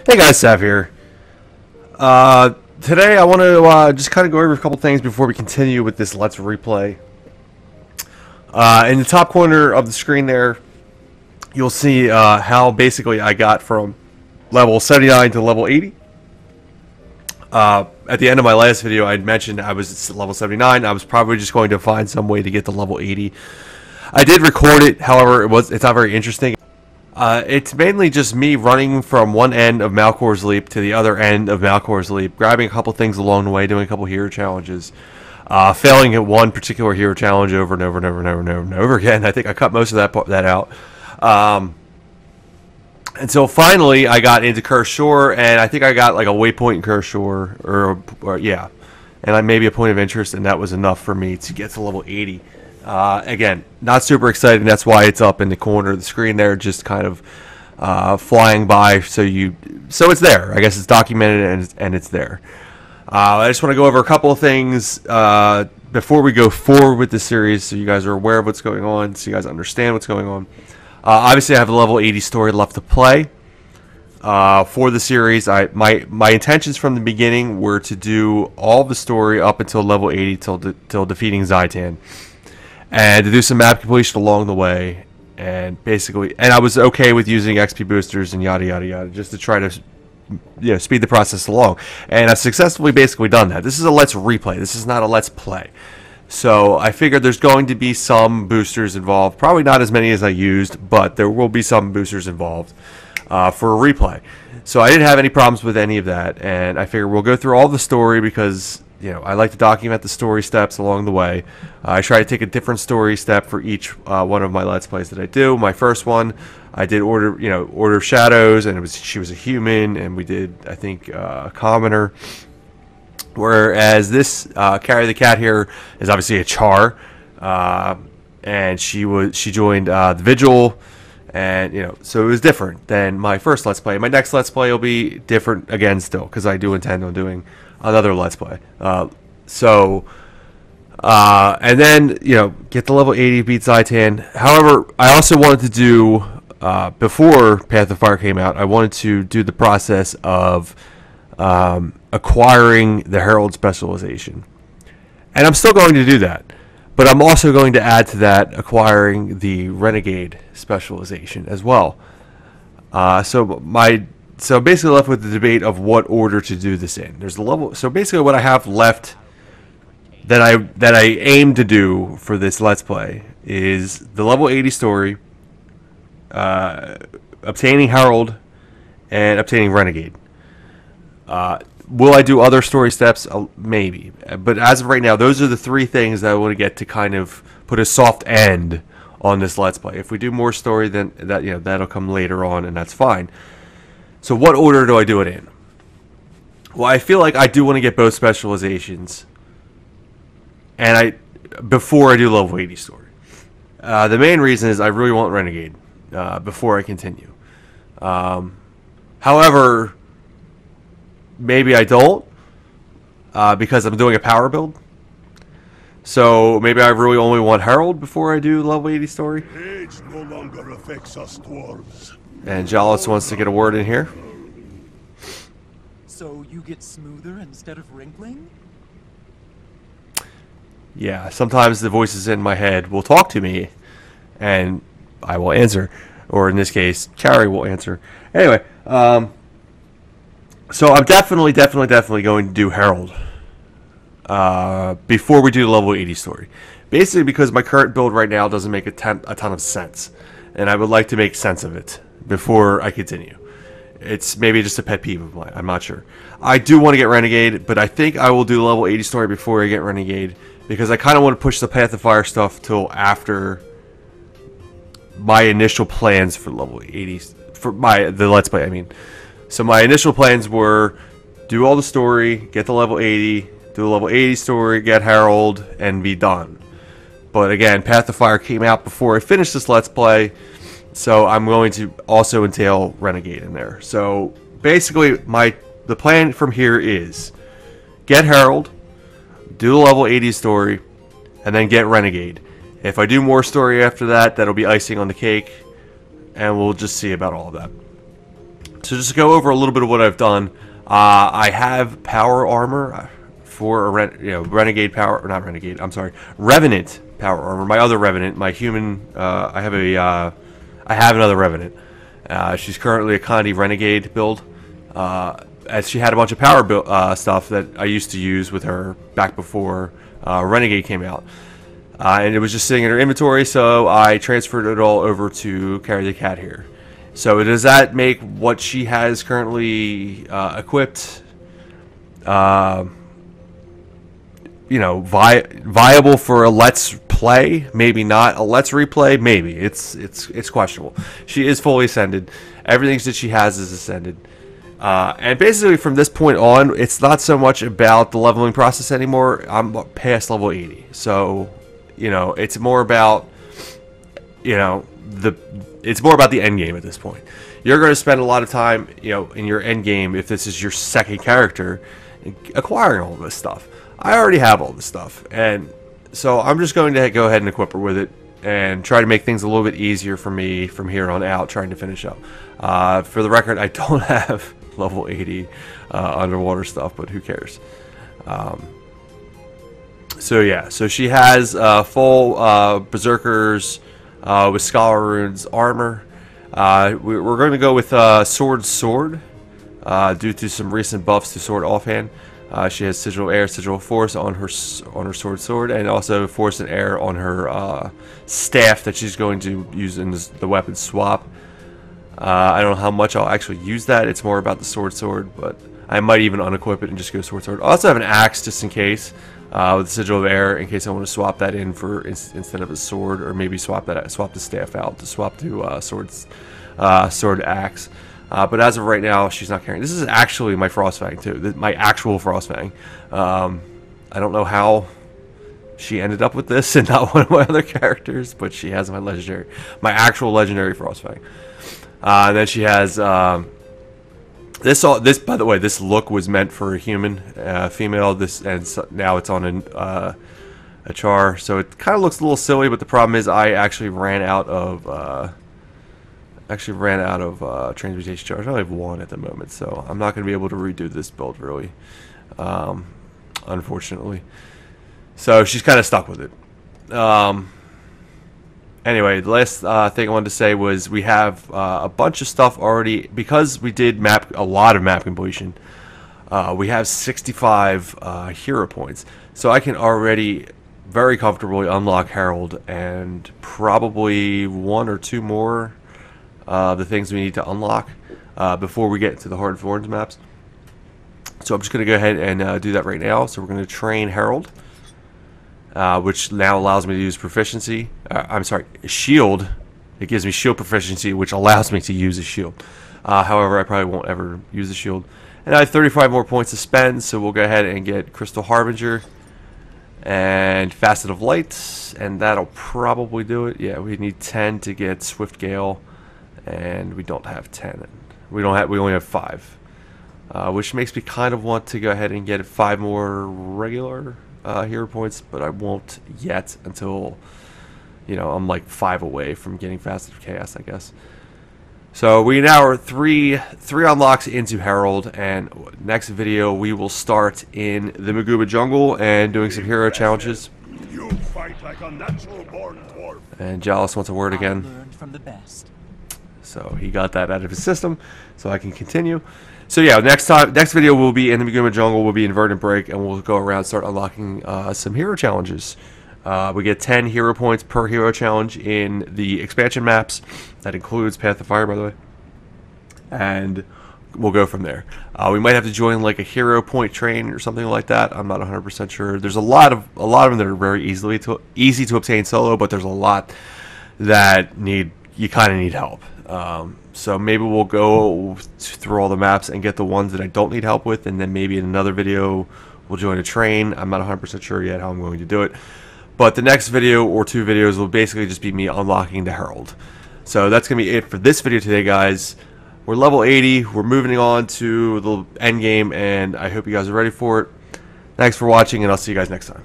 Hey guys, Sav here. Today I want to just kind of go over a couple things before we continue with this Let's Replay. In the top corner of the screen there, you'll see how basically I got from level 79 to level 80. At the end of my last video, I mentioned I was at level 79. I was probably just going to find some way to get to level 80. I did record it, however, it's not very interesting. It's mainly just me running from one end of Malcor's Leap to the other end of Malcor's Leap, grabbing a couple things along the way, doing a couple hero challenges, failing at one particular hero challenge over and over and over and over and over and over again. I think I cut most of that out. And so finally I got into Cursed Shore, and I think I got like a waypoint in Cursed Shore, or yeah, and like maybe a point of interest, and that was enough for me to get to level 80. Again, not super exciting. That's why it's up in the corner of the screen there, just kind of flying by. So it's there. I guess it's documented and it's there. I just want to go over a couple of things before we go forward with the series, so you guys are aware of what's going on, so you guys understand what's going on. Obviously, I have a level 80 story left to play for the series. My intentions from the beginning were to do all the story up until level 80 till defeating Zhaitan. And to do some map completion along the way, and basically, and I was okay with using XP boosters and yada yada yada, just to try to, speed the process along. And I've successfully basically done that. This is a Let's Replay. This is not a Let's Play. So I figured there's going to be some boosters involved. Probably not as many as I used, but there will be some boosters involved for a replay. So I didn't have any problems with any of that, and I figured we'll go through all the story because, I like to document the story steps along the way. I try to take a different story step for each one of my Let's Plays that I do. My first one, I did Order of Shadows, and she was a human, and we did, I think, a commoner. Whereas this Carry the Cat here is obviously a Char, and she joined the Vigil, and so it was different than my first Let's Play. My next Let's Play will be different again still, because I do intend on doing another Let's Play. And then, get to level 80, beat Zhaitan. However, I also wanted to do, before Path of Fire came out, I wanted to do the process of acquiring the Herald specialization. And I'm still going to do that. But I'm also going to add to that acquiring the Renegade specialization as well. So basically left with the debate of what order to do this in. There's the level. So basically what I have left that I aim to do for this Let's Play is the level 80 story, obtaining Herald, and obtaining Renegade. Will I do other story steps? Maybe. But as of right now, those are the three things that I want to get to kind of put a soft end on this Let's Play. If we do more story, then that'll come later on, and that's fine. So what order do I do it in? Well, I feel like I do want to get both specializations, and before I do level 80 story. The main reason is I really want Renegade before I continue. However, maybe I don't because I'm doing a power build. So maybe I really only want Herald before I do level 80 story. Age no longer affects us dwarves. And Jalos wants to get a word in here. So you get smoother instead of wrinkling? Yeah, sometimes the voices in my head will talk to me, and I will answer. Or in this case, Carrie will answer. Anyway, so I'm definitely going to do Herald before we do the level 80 story. Basically because my current build right now doesn't make a ton of sense, and I would like to make sense of it before I continue. It's maybe just a pet peeve of mine. I'm not sure. I do want to get Renegade, but I think I will do level 80 story before I get Renegade, because I kind of want to push the Path of Fire stuff till after my initial plans for level 80, for the Let's Play, I mean. So my initial plans were do all the story, get to level 80, do the level 80 story, get Herald, and be done. But again, Path of Fire came out before I finished this Let's Play, so I'm going to also entail Renegade in there. So basically, the plan from here is get Herald, do the level 80 story, and then get Renegade. If I do more story after that, that'll be icing on the cake, and we'll just see about all of that. So just to go over a little bit of what I've done, I have power armor for a renegade power, or not renegade. I'm sorry, revenant power armor. My other revenant, my human. I have another revenant. She's currently a Condi renegade build. As she had a bunch of power stuff that I used to use with her back before Renegade came out. And it was just sitting in her inventory, so I transferred it all over to Carry the Cat here. So does that make what she has currently equipped, viable for a let's play? Maybe not. A let's replay? Maybe. It's questionable. She is fully ascended. Everything that she has is ascended. And basically from this point on, it's not so much about the leveling process anymore. I'm past level 80. So, it's more about, it's more about the end game at this point. You're going to spend a lot of time, in your end game, if this is your second character, acquiring all this stuff. I already have all this stuff, and so I'm just going to go ahead and equip her with it and try to make things a little bit easier for me from here on out, trying to finish up. For the record, I don't have level 80 underwater stuff, but who cares? So she has full Berserkers with Scholar Runes armor. We're going to go with Sword due to some recent buffs to Sword offhand. She has Sigil Air, Sigil Force on her sword, and also Force and Air on her staff that she's going to use in the weapon swap. I don't know how much I'll actually use that. It's more about the sword, but I might even unequip it and just go sword. I also have an axe just in case, with Sigil of Air, in case I want to swap that in for instead of a sword, or maybe swap the staff out to swap to sword axe. But as of right now, she's not carrying. This is actually my Frostfang too, my actual Frostfang. I don't know how she ended up with this and not one of my other characters, but she has my actual legendary Frostfang. And then she has this. By the way, this look was meant for a human, female. Now it's on a char, so it kind of looks a little silly. But the problem is, I actually ran out of transmutation charge. I only have one at the moment, so I'm not going to be able to redo this build really, unfortunately. So she's kind of stuck with it. Anyway, the last thing I wanted to say was we have a bunch of stuff already, because we did a lot of map completion. We have 65 hero points, so I can already very comfortably unlock Herald and probably one or two more the things we need to unlock before we get to the Heart of Thorns maps. So I'm just going to go ahead and do that right now. So we're going to train Herald, which now allows me to use proficiency. Shield. It gives me shield proficiency, which allows me to use a shield. However, I probably won't ever use a shield. And I have 35 more points to spend, so we'll go ahead and get Crystal Harbinger and Facet of Light, and that'll probably do it. Yeah, we need 10 to get Swift Gale, and we don't have 10. We only have 5, which makes me kind of want to go ahead and get 5 more regular hero points, but I won't yet until I'm like 5 away from getting Facet of Chaos, I guess. So we now are three unlocks into Herald, and next video we will start in the Maguba jungle and doing some hero challenges. You fight like a natural born dwarf. And Jalis wants a word again. Learned from the best. So he got that out of his system, so I can continue. So yeah, next video will be in the Maguba jungle. We'll be in Verdant Break, and we'll go around and start unlocking some hero challenges. We get 10 hero points per hero challenge in the expansion maps. That includes Path of Fire, by the way. And we'll go from there. We might have to join like a hero point train or something like that. I'm not 100% sure. There's a lot of them that are very easy to obtain solo, but there's a lot that you kind of need help. So maybe we'll go through all the maps and get the ones that I don't need help with, and then maybe in another video we'll join a train. I'm not 100% sure yet how I'm going to do it. But the next video or 2 videos will basically just be me unlocking the Herald. So that's going to be it for this video today, guys. We're level 80. We're moving on to the end game, and I hope you guys are ready for it. Thanks for watching, and I'll see you guys next time.